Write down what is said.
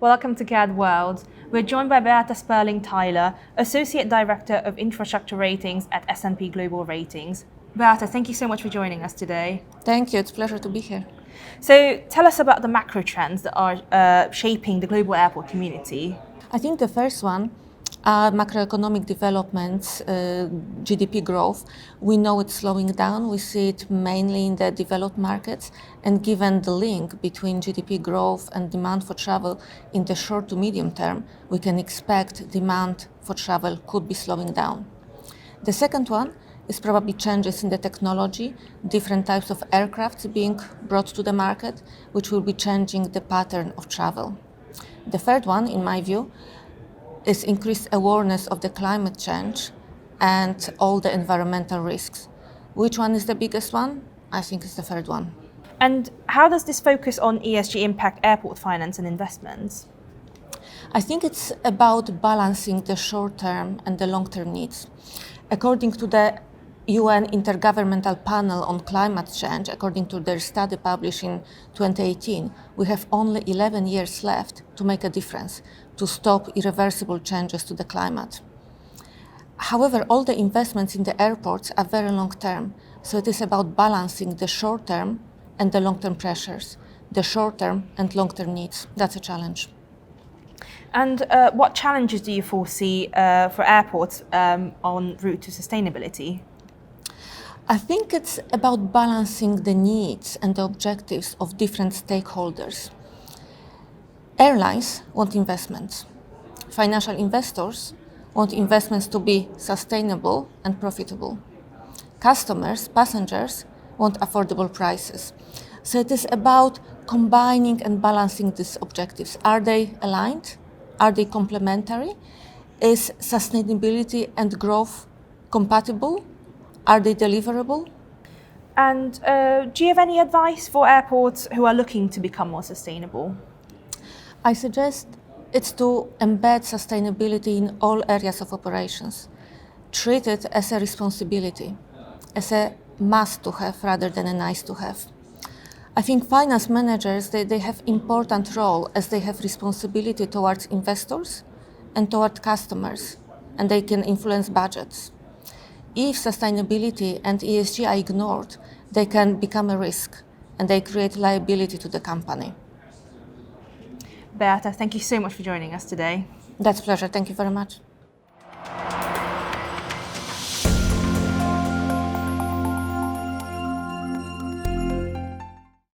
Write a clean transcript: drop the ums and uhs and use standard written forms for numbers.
Welcome to CAD World. We're joined by Beata Sperling-Tyler, Associate Director of Infrastructure Ratings at S&P Global Ratings. Beata, thank you so much for joining us today. Thank you, it's a pleasure to be here. So tell us about the macro trends that are shaping the global airport community. I think the first one are macroeconomic developments, GDP growth. We know it's slowing down. We see it mainly in the developed markets. And given the link between GDP growth and demand for travel in the short to medium term, we can expect demand for travel could be slowing down. The second one is probably changes in the technology, different types of aircraft being brought to the market, which will be changing the pattern of travel. The third one, in my view, is increased awareness of the climate change and all the environmental risks. Which one is the biggest one? I think it's the third one. And how does this focus on ESG impact airport finance and investments? I think it's about balancing the short-term and the long-term needs. According to the UN Intergovernmental Panel on Climate Change, according to their study published in 2018, we have only 11 years left to make a difference, to stop irreversible changes to the climate. However, all the investments in the airports are very long-term, so it is about balancing the short-term and the long-term pressures, the short-term and long-term needs. That's a challenge. And what challenges do you foresee for airports en route to sustainability? I think it's about balancing the needs and the objectives of different stakeholders. Airlines want investments. Financial investors want investments to be sustainable and profitable. Customers, passengers, want affordable prices. So it is about combining and balancing these objectives. Are they aligned? Are they complementary? Is sustainability and growth compatible? Are they deliverable? And do you have any advice for airports who are looking to become more sustainable? I suggest it's to embed sustainability in all areas of operations. Treat it as a responsibility, as a must to have rather than a nice to have. I think finance managers, they have important role as they have responsibility towards investors and toward customers, and they can influence budgets. If sustainability and ESG are ignored, they can become a risk and they create liability to the company. Beata, thank you so much for joining us today. That's a pleasure. Thank you very much.